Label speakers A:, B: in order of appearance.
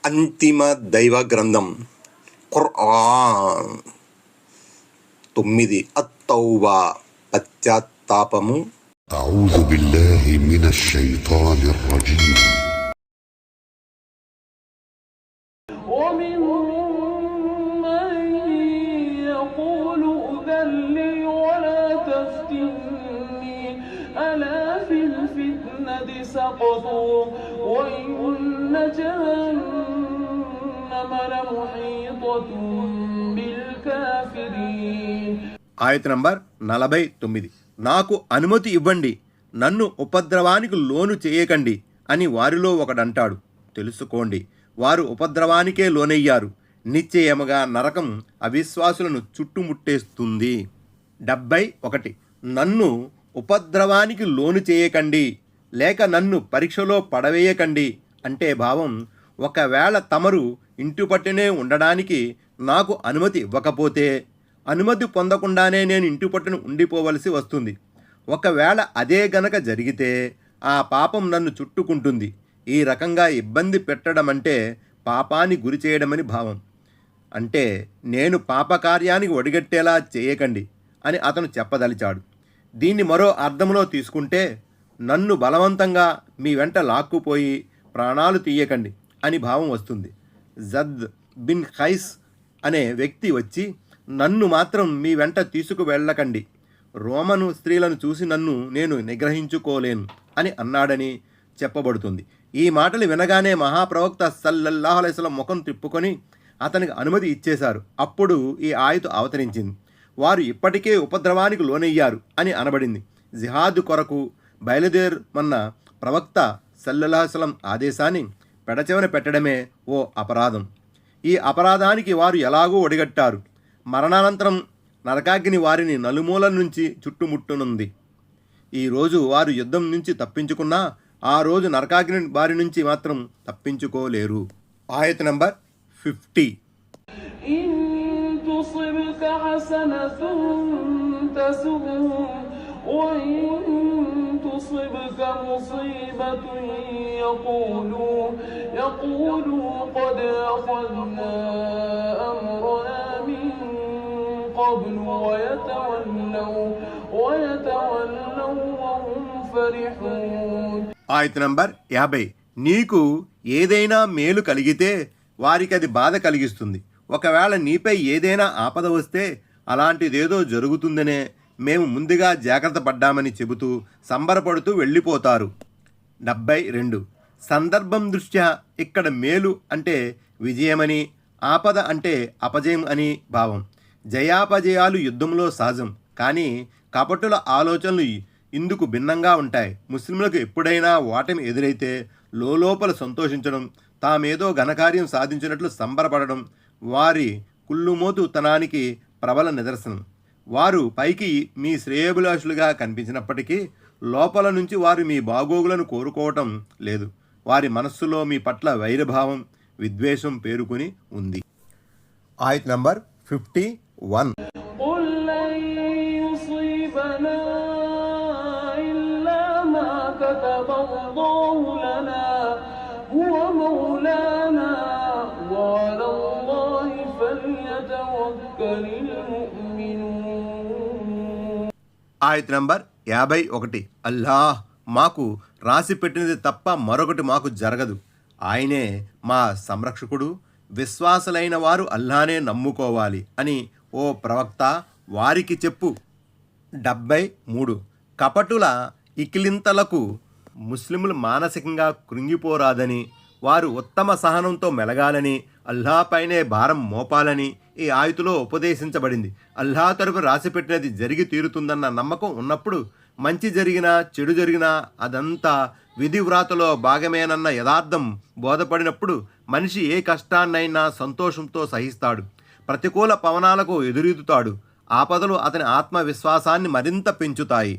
A: అంతిమ దైవ గ్రంథం ఖుర్ఆన్. 9 అత్తౌబా పశ్చాత్తాపము.
B: అఊజు బిల్లాహి మినష్ షైతానిర్ రజీమ్.
C: ఆయత నంబర్ 49. నాకు అనుమతి ఇవ్వండి, నన్ను ఉపద్రవానికి లోను చేయకండి అని వారిలో ఒకడంటాడు. తెలుసుకోండి, వారు ఉపద్రవానికే లోనయ్యారు. నిశ్చయముగా నరకం అవిశ్వాసులను చుట్టుముట్టేస్తుంది. 71. నన్ను ఉపద్రవానికి లోను చేయకండి లేక నన్ను పరీక్షలో పడవేయకండి అంటే భావం, ఒకవేళ తమరు ఇంటి పట్టునే ఉండడానికి నాకు అనుమతి ఇవ్వకపోతే అనుమతి పొందకుండానే నేను ఇంటి పట్టును ఉండిపోవలసి వస్తుంది. ఒకవేళ అదే గనక జరిగితే ఆ పాపం నన్ను చుట్టుకుంటుంది. ఈ రకంగా ఇబ్బంది పెట్టడం అంటే పాపాన్ని గురి చేయడమని భావం. అంటే నేను పాపకార్యానికి ఒడిగట్టేలా చేయకండి అని అతను చెప్పదలిచాడు. దీన్ని మరో అర్థంలో తీసుకుంటే, నన్ను బలవంతంగా మీ వెంట లాక్కుపోయి ప్రాణాలు తీయకండి అని భావం వస్తుంది. జద్ బిన్ ఖైస్ అనే వ్యక్తి వచ్చి, నన్ను మాత్రం మీ వెంట తీసుకువెళ్ళకండి, రోమను స్త్రీలను చూసి నన్ను నేను నిగ్రహించుకోలేను అని అన్నాడని చెప్పబడుతుంది. ఈ మాటలు వినగానే మహాప్రవక్త సల్లల్లాహు అలైహి వసల్లం ముఖం తిప్పుకొని అతనికి అనుమతి ఇచ్చేశారు. అప్పుడు ఈ ఆయతు అవతరించింది. వారు ఇప్పటికే ఉపద్రవానికి లోనయ్యారు అని అనబడింది. జిహాదు కొరకు బయలుదేరమన్న ప్రవక్త సల్లల్లాహు అలైహి వసల్లం ఆదేశాన్ని పెడచెవిన పెట్టడమే ఓ అపరాధం. ఈ అపరాధానికి వారు ఎలాగో ఒడిగట్టారు. మరణానంతరం నరకాగ్ని వారిని నలుమూలల నుంచి చుట్టుముట్టనుంది. ఈరోజు వారు యుద్ధం నుంచి తప్పించుకున్నా ఆ రోజు నరకాగ్ని వారి నుంచి మాత్రం తప్పించుకోలేరు. ఆయత నంబర్ 50.
D: تصبك مصيبة يقولوا قد أخذنا أمرنا من قبل ويتولوا وهم فرحون.
C: ఆయత నంబర్ 50. నీకు ఏదైనా మేలు కలిగితే వారికి అది బాధ కలిగిస్తుంది. ఒకవేళ నీపై ఏదైనా ఆపద వస్తే అలాంటిదేదో జరుగుతుందనే మేము ముందుగా జాగ్రత్త పడ్డామని చెబుతూ సంబరపడుతూ వెళ్ళిపోతారు. 72. సందర్భం దృష్ట్యా ఇక్కడ మేలు అంటే విజయమని, ఆపద అంటే అపజయం అని భావం. జయాపజయాలు యుద్ధంలో సహజం, కానీ కపటుల ఆలోచనలు ఇందుకు భిన్నంగా ఉంటాయి. ముస్లింలకు ఎప్పుడైనా ఓటమి ఎదురైతే లోపల సంతోషించడం, తామేదో ఘనకార్యం సాధించినట్లు సంబరపడడం వారి కుళ్ళుమోతుతనానికి ప్రబల నిదర్శనం. వారు పైకి మీ శ్రేయోభిలాషులుగా కనిపించినప్పటికీ లోపల నుంచి వారు మీ బాగోగులను కోరుకోవటం లేదు. వారి మనస్సులో మీ పట్ల వైరభావం, విద్వేషం పేరుకుని ఉంది. ఆయత్ నంబర్ 51. ఆయత్ నంబర్ 51. అల్లాహ్ మాకు రాసి పెట్టినది తప్ప మరొకటి మాకు జరగదు. ఆయనే మా సంరక్షకుడు. విశ్వాసులైన వారు అల్లానే నమ్ముకోవాలి అని ఓ ప్రవక్త వారికి చెప్పు. 73. కపటుల ఇకిలింతలకు ముస్లింలు మానసికంగా కృంగిపోరాదని, వారు ఉత్తమ సహనంతో మెలగాలని, అల్లాహ్పైనే భారం మోపాలని ఈ ఆయతులో ఉపదేశించబడింది. అల్లాహ్ తరపు రాసిపెట్టినది జరిగి తీరుతుందన్న నమ్మకం ఉన్నప్పుడు మంచి జరిగినా చెడు జరిగినా అదంతా విధి వ్రాతలో భాగమేనన్న యథార్థం బోధపడినప్పుడు మనిషి ఏ కష్టాన్నైనా సంతోషంతో సహిస్తాడు. ప్రతికూల పవనాలకు ఎదురీదుతాడు. ఆపదలు అతని ఆత్మవిశ్వాసాన్ని మరింత పెంచుతాయి.